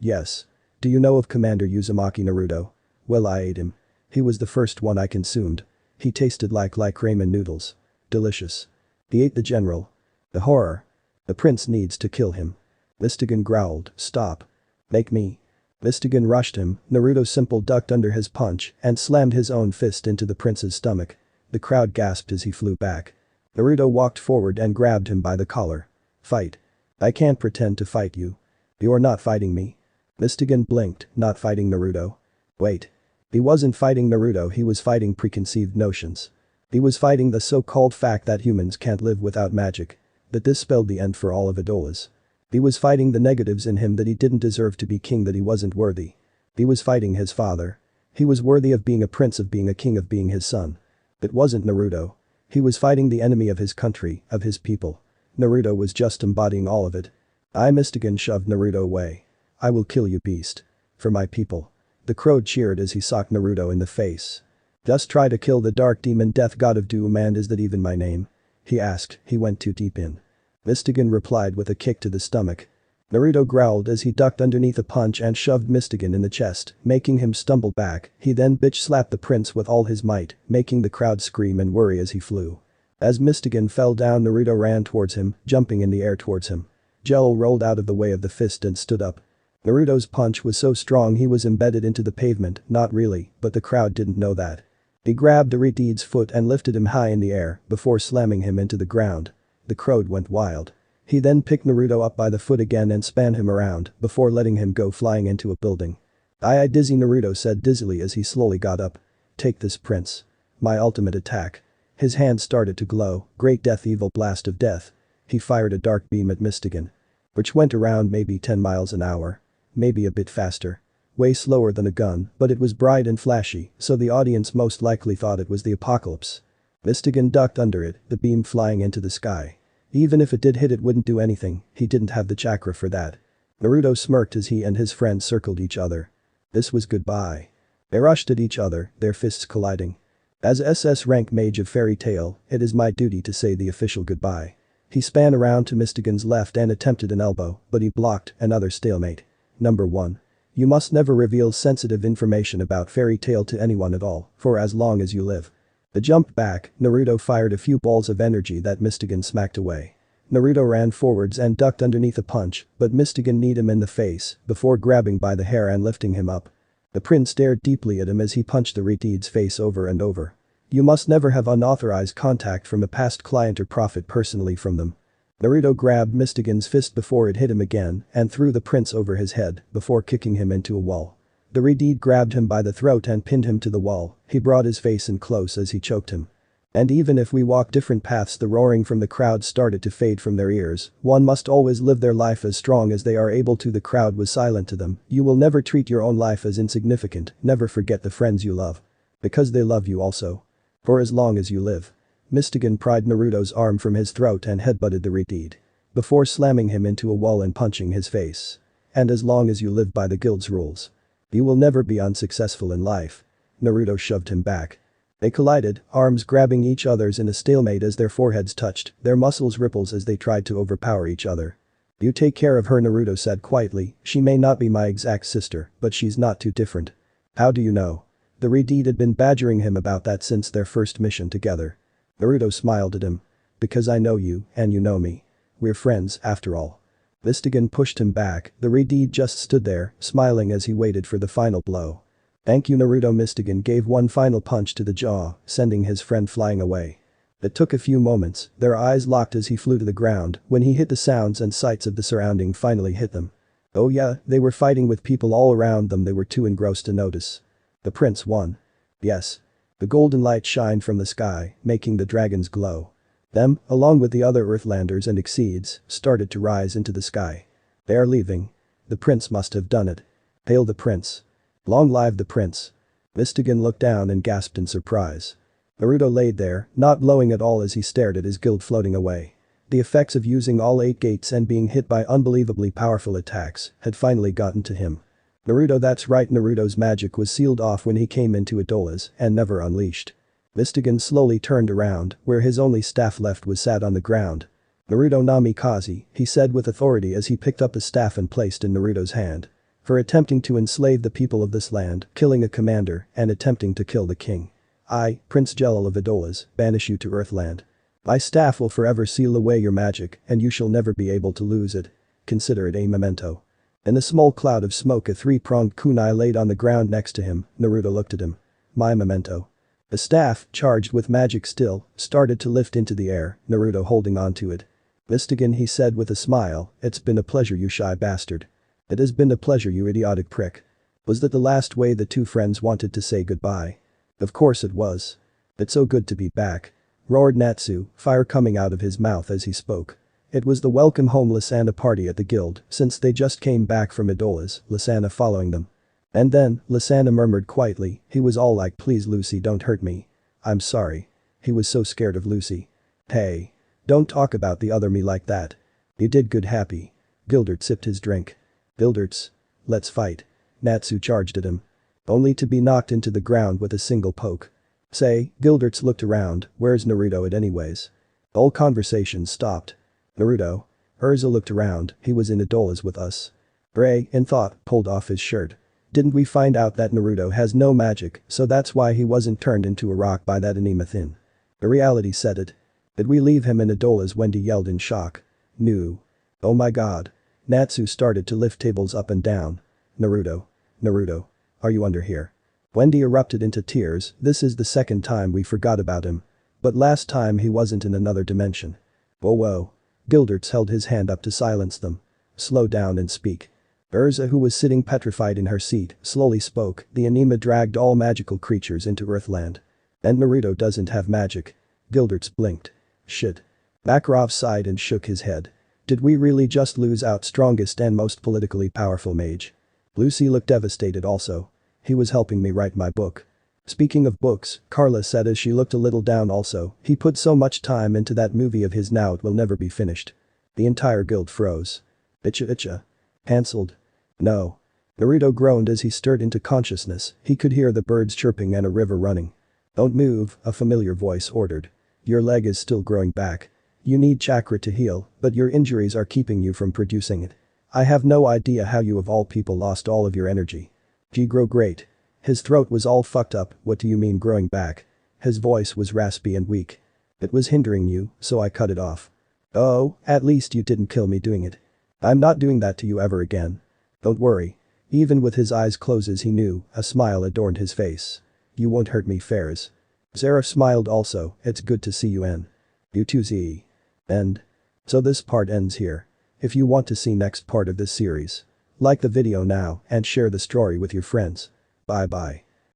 Yes. Do you know of Commander Uzumaki Naruto? Well I ate him. He was the first one I consumed. He tasted like ramen noodles. Delicious. He ate the general. The horror. The prince needs to kill him. Mystigan growled, stop. Make me. Mystigan rushed him, Naruto simple ducked under his punch and slammed his own fist into the prince's stomach. The crowd gasped as he flew back. Naruto walked forward and grabbed him by the collar. Fight. I can't pretend to fight you. You're not fighting me. Mystigan blinked, not fighting Naruto. Wait. He wasn't fighting Naruto, he was fighting preconceived notions. He was fighting the so-called fact that humans can't live without magic. That this spelled the end for all of idolas. He was fighting the negatives in him that he didn't deserve to be king, that he wasn't worthy. He was fighting his father. He was worthy of being a prince, of being a king, of being his son. It wasn't Naruto. He was fighting the enemy of his country, of his people. Naruto was just embodying all of it. Mystigan shoved Naruto away. I will kill you beast. For my people. The crow cheered as he socked Naruto in the face. Just try to kill the dark demon death god of doom, and is that even my name? He asked, he went too deep in. Mystigan replied with a kick to the stomach. Naruto growled as he ducked underneath a punch and shoved Mystigan in the chest, making him stumble back. He then bitch slapped the prince with all his might, making the crowd scream and worry as he flew. As Mystigan fell down, Naruto ran towards him, jumping in the air towards him. Gel rolled out of the way of the fist and stood up. Naruto's punch was so strong he was embedded into the pavement, not really, but the crowd didn't know that. He grabbed Arideed's foot and lifted him high in the air before slamming him into the ground. The crowd went wild. He then picked Naruto up by the foot again and span him around before letting him go flying into a building. I dizzy, Naruto said dizzily as he slowly got up. Take this prince. My ultimate attack. His hand started to glow, great death, evil blast of death. He fired a dark beam at Mystigan. Which went around maybe 10 miles an hour. Maybe a bit faster. Way slower than a gun, but it was bright and flashy, so the audience most likely thought it was the apocalypse. Mystigan ducked under it, the beam flying into the sky. Even if it did hit, it wouldn't do anything, he didn't have the chakra for that. Naruto smirked as he and his friend circled each other. This was goodbye. They rushed at each other, their fists colliding. As SS rank mage of Fairy Tail, it is my duty to say the official goodbye. He span around to Mystigan's left and attempted an elbow, but he blocked, another stalemate. Number 1. You must never reveal sensitive information about Fairy Tail to anyone at all, for as long as you live. The jump back, Naruto fired a few balls of energy that Mystigan smacked away. Naruto ran forwards and ducked underneath a punch, but Mystigan kneed him in the face before grabbing by the hair and lifting him up. The prince stared deeply at him as he punched the Redeed's face over and over. You must never have unauthorized contact from a past client or profit personally from them. Naruto grabbed Mystigan's fist before it hit him again and threw the prince over his head before kicking him into a wall. The Redeed grabbed him by the throat and pinned him to the wall. He brought his face in close as he choked him. And even if we walk different paths, the roaring from the crowd started to fade from their ears. One must always live their life as strong as they are able to. The crowd was silent to them. You will never treat your own life as insignificant, never forget the friends you love. Because they love you also. For as long as you live. Mystigan pried Naruto's arm from his throat and headbutted the Redeed. Before slamming him into a wall and punching his face. And as long as you live by the guild's rules. You will never be unsuccessful in life. Naruto shoved him back. They collided, arms grabbing each other's in a stalemate as their foreheads touched, their muscles rippled as they tried to overpower each other. You take care of her, Naruto said quietly. She may not be my exact sister, but she's not too different. How do you know? The Redeed had been badgering him about that since their first mission together. Naruto smiled at him. Because I know you, and you know me. We're friends, after all. Mystigan pushed him back, the Redeed just stood there, smiling as he waited for the final blow. Thank you, Naruto. Mystigan gave one final punch to the jaw, sending his friend flying away. It took a few moments, their eyes locked as he flew to the ground. When he hit, the sounds and sights of the surrounding finally hit them. Oh yeah, they were fighting with people all around them. They were too engrossed to notice. The prince won. Yes. The golden light shined from the sky, making the dragons glow. Them, along with the other Earthlanders and Exceeds, started to rise into the sky. They are leaving. The prince must have done it. Hail the prince. Long live the prince. Mystigan looked down and gasped in surprise. Naruto laid there, not glowing at all as he stared at his guild floating away. The effects of using all 8 gates and being hit by unbelievably powerful attacks had finally gotten to him. Naruto, that's right, Naruto's magic was sealed off when he came into Idola's and never unleashed. Mystigan slowly turned around, where his only staff left was sat on the ground. Naruto Namikaze, he said with authority as he picked up the staff and placed in Naruto's hand. For attempting to enslave the people of this land, killing a commander, and attempting to kill the king. I, Prince Jelal of Idola's, banish you to Earthland. My staff will forever seal away your magic, and you shall never be able to lose it. Consider it a memento. In a small cloud of smoke, a 3-pronged kunai laid on the ground next to him. Naruto looked at him. My memento. The staff, charged with magic still, started to lift into the air, Naruto holding on to it. Mystigan, he said with a smile, it's been a pleasure, you shy bastard. It has been a pleasure, you idiotic prick. Was that the last way the two friends wanted to say goodbye? Of course it was. It's so good to be back. Roared Natsu, fire coming out of his mouth as he spoke. It was the welcome home Lysana party at the guild, since they just came back from Idola's, Lysana following them. And then, Lysana murmured quietly, he was all like, please Lucy, don't hurt me. I'm sorry. He was so scared of Lucy. Hey. Don't talk about the other me like that. You did good, Happy. Gildert sipped his drink. Gilderts. Let's fight. Natsu charged at him. Only to be knocked into the ground with a single poke. Say, Gilderts looked around, where's Naruto at anyways? All conversation stopped. Naruto. Urza looked around, he was in Idola's with us. Ray, in thought, pulled off his shirt. Didn't we find out that Naruto has no magic, so that's why he wasn't turned into a rock by that anima thin? The reality said it. Did we leave him in Idola's? Wendy yelled in shock. No. Oh my god. Natsu started to lift tables up and down. Naruto. Naruto. Are you under here? Wendy erupted into tears, this is the second time we forgot about him. But last time he wasn't in another dimension. Whoa whoa. Gilderts held his hand up to silence them. Slow down and speak. Urza, who was sitting petrified in her seat, slowly spoke, the anima dragged all magical creatures into Earthland. And Naruto doesn't have magic. Gilderts blinked. Shit. Makarov sighed and shook his head. Did we really just lose our strongest and most politically powerful mage? Lucy looked devastated also. He was helping me write my book. Speaking of books, Carla said as she looked a little down also, he put so much time into that movie of his, now it will never be finished. The entire guild froze. Itcha. Cancelled. No. Naruto groaned as he stirred into consciousness, he could hear the birds chirping and a river running. Don't move, a familiar voice ordered. Your leg is still growing back. You need chakra to heal, but your injuries are keeping you from producing it. I have no idea how you of all people lost all of your energy. You grow great. His throat was all fucked up. What do you mean growing back? His voice was raspy and weak. It was hindering you, so I cut it off. Oh, at least you didn't kill me doing it. I'm not doing that to you ever again. Don't worry. Even with his eyes closed he knew, a smile adorned his face. You won't hurt me, Ferris. Zara smiled also. It's good to see you in. You too, Z. And so this part ends here. If you want to see next part of this series, like the video now and share the story with your friends. Bye bye.